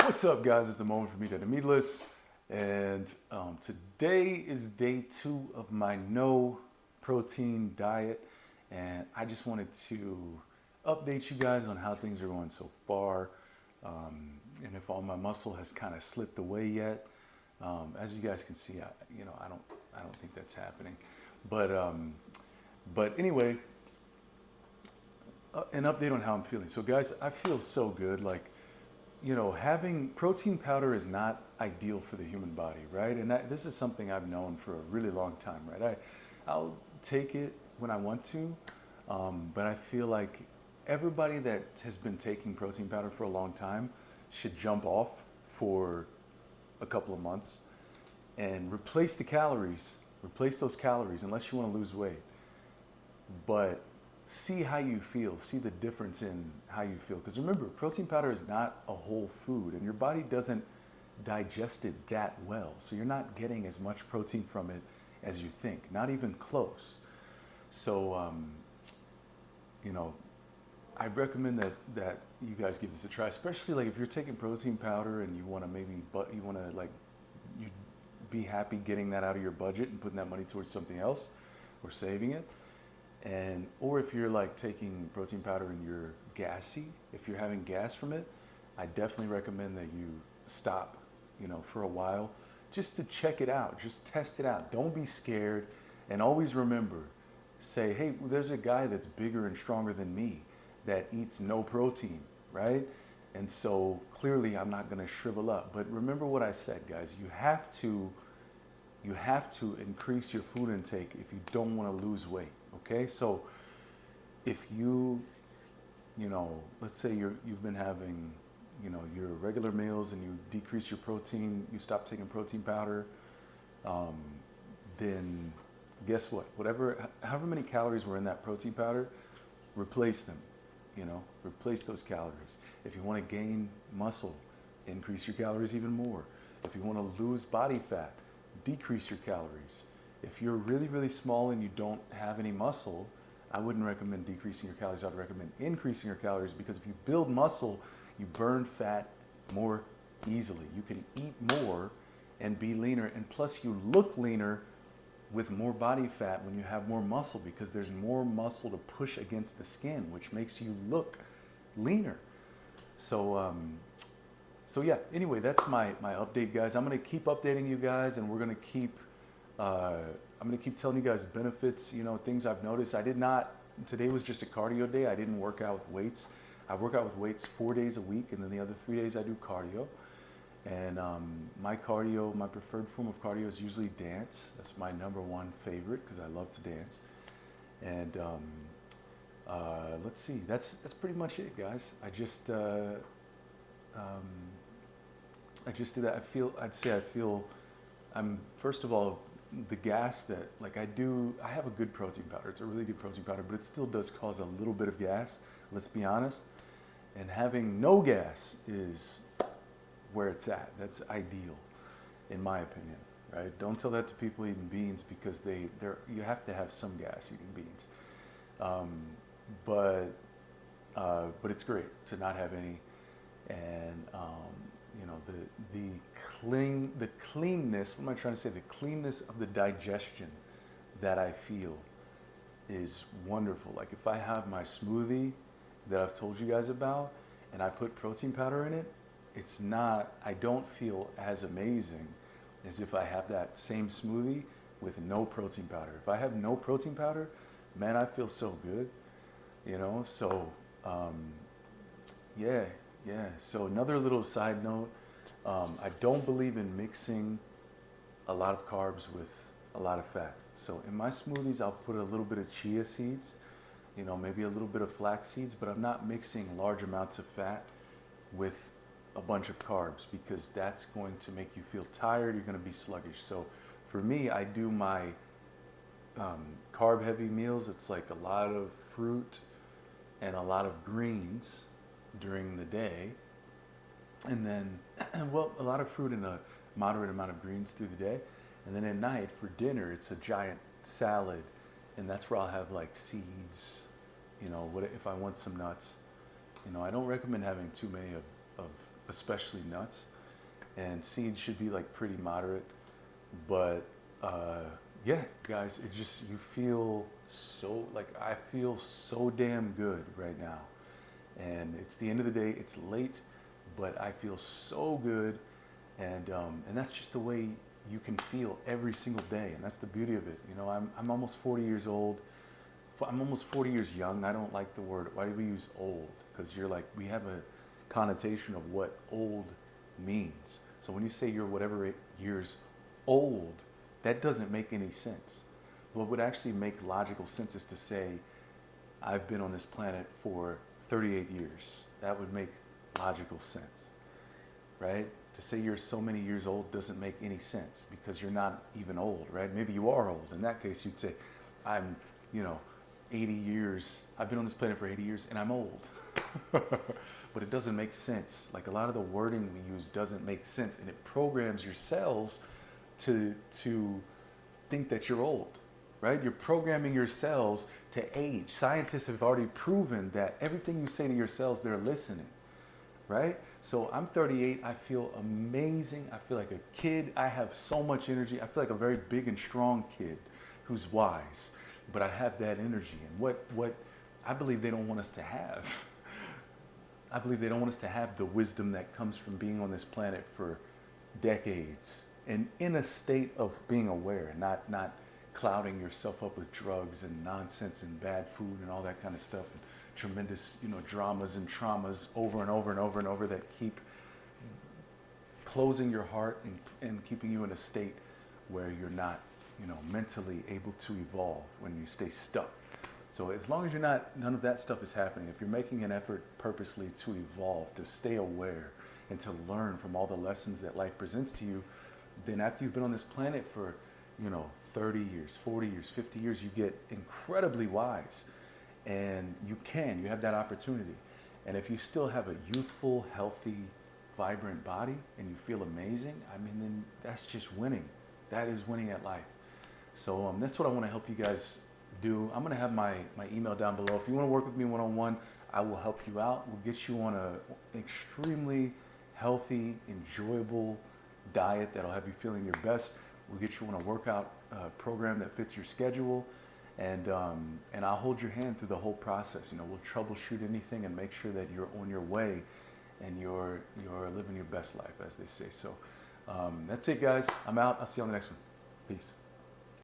What's up, guys? It's a moment for me to the meatless, and today is day 2 of my no protein diet, and I just wanted to update you guys on how things are going so far, and if all my muscle has kind of slipped away yet. As you guys can see, I don't think that's happening, but anyway, an update on how I'm feeling. So, guys, I feel so good. Having protein powder is not ideal for the human body, right? And this is something I've known for a really long time, right? I'll take it when I want to, but I feel like everybody that has been taking protein powder for a long time should jump off for a couple of months and replace those calories, unless you want to lose weight. But see how you feel, see the difference in how you feel. Because remember, protein powder is not a whole food, and your body doesn't digest it that well. So you're not getting as much protein from it as you think, not even close. So, I recommend that you guys give this a try, especially like if you're taking protein powder and you want to you be happy getting that out of your budget and putting that money towards something else or saving it. Or if you're like taking protein powder and you're gassy, if you're having gas from it, I definitely recommend that you stop, for a while, just to check it out, just test it out. Don't be scared, and always remember, say, hey, there's a guy that's bigger and stronger than me that eats no protein, right? And so clearly I'm not gonna shrivel up. But remember what I said, guys, you have to increase your food intake if you don't want to lose weight. Okay, so if let's say you've been having, your regular meals and you decrease your protein, you stop taking protein powder, then guess what? However many calories were in that protein powder, replace them. Replace those calories. If you want to gain muscle, increase your calories even more. If you want to lose body fat, decrease your calories. If you're really, really small and you don't have any muscle, I wouldn't recommend decreasing your calories. I'd recommend increasing your calories, because if you build muscle, you burn fat more easily. You can eat more and be leaner, and plus you look leaner with more body fat when you have more muscle, because there's more muscle to push against the skin, which makes you look leaner. So yeah, anyway, that's my update, guys. I'm going to keep updating you guys, and we're going to keep I'm going to keep telling you guys benefits, things I've noticed. Today was just a cardio day. I didn't work out with weights. I work out with weights 4 days a week, and then the other 3 days I do cardio. And my preferred form of cardio is usually dance. That's my number one favorite, because I love to dance. And let's see, that's pretty much it, guys. I just do that. I feel I'm, first of all, the gas that I have a good protein powder. It's a really good protein powder, but it still does cause a little bit of gas, let's be honest. And having no gas is where it's at. That's ideal, in my opinion, right? Don't tell that to people eating beans, because you have to have some gas eating beans. But it's great to not have any. And the cleanness, what am I trying to say? The cleanness of the digestion that I feel is wonderful. Like if I have my smoothie that I've told you guys about and I put protein powder in it, I don't feel as amazing as if I have that same smoothie with no protein powder. If I have no protein powder, man, I feel so good, so yeah. So another little side note, I don't believe in mixing a lot of carbs with a lot of fat. So in my smoothies, I'll put a little bit of chia seeds, maybe a little bit of flax seeds, but I'm not mixing large amounts of fat with a bunch of carbs, because that's going to make you feel tired. You're going to be sluggish. So for me, I do my carb heavy meals. It's like a lot of fruit and a lot of greens during the day, and then a lot of fruit and a moderate amount of greens through the day, and then at night for dinner it's a giant salad, and that's where I'll have like seeds, if I want some nuts. I don't recommend having too many of especially nuts. And seeds should be like pretty moderate. But yeah, guys, it just, you feel so, like, I feel so damn good right now. And it's the end of the day, it's late, but I feel so good. And that's just the way you can feel every single day. And that's the beauty of it. You know, I'm almost 40 years old. I'm almost 40 years young. I don't like the word, why do we use old? Because you're like, we have a connotation of what old means. So when you say you're whatever years old, that doesn't make any sense. What would actually make logical sense is to say, I've been on this planet for 38 years. That would make logical sense, right? To say you're so many years old doesn't make any sense because you're not even old, right? Maybe you are old. In that case, you'd say, I'm, you know, 80 years, I've been on this planet for 80 years and I'm old. But it doesn't make sense. Like, a lot of the wording we use doesn't make sense, and it programs your cells to think that you're old, right? You're programming your cells to age. Scientists have already proven that everything you say to your cells, they're listening, right? So I'm 38, I feel amazing. I feel like a kid. I have so much energy. I feel like a very big and strong kid who's wise, but I have that energy. And what I believe they don't want us to have, I believe they don't want us to have the wisdom that comes from being on this planet for decades and in a state of being aware, not clouding yourself up with drugs and nonsense and bad food and all that kind of stuff, and tremendous, you know, dramas and traumas over and over and over and over that keep closing your heart and keeping you in a state where you're not, you know, mentally able to evolve, when you stay stuck. So as long as you're not, none of that stuff is happening, if you're making an effort purposely to evolve, to stay aware, and to learn from all the lessons that life presents to you, then after you've been on this planet for, you know, 30 years, 40 years, 50 years, you get incredibly wise. And you have that opportunity. And if you still have a youthful, healthy, vibrant body and you feel amazing, I mean, then that's just winning. That is winning at life. So that's what I want to help you guys do. I'm going to have my email down below. If you want to work with me one-on-one, I will help you out. We'll get you on an extremely healthy, enjoyable diet that'll have you feeling your best. We'll get you on a workout program that fits your schedule. And I'll hold your hand through the whole process. You know, we'll troubleshoot anything and make sure that you're on your way and you're living your best life, as they say. So that's it, guys. I'm out. I'll see you on the next one. Peace.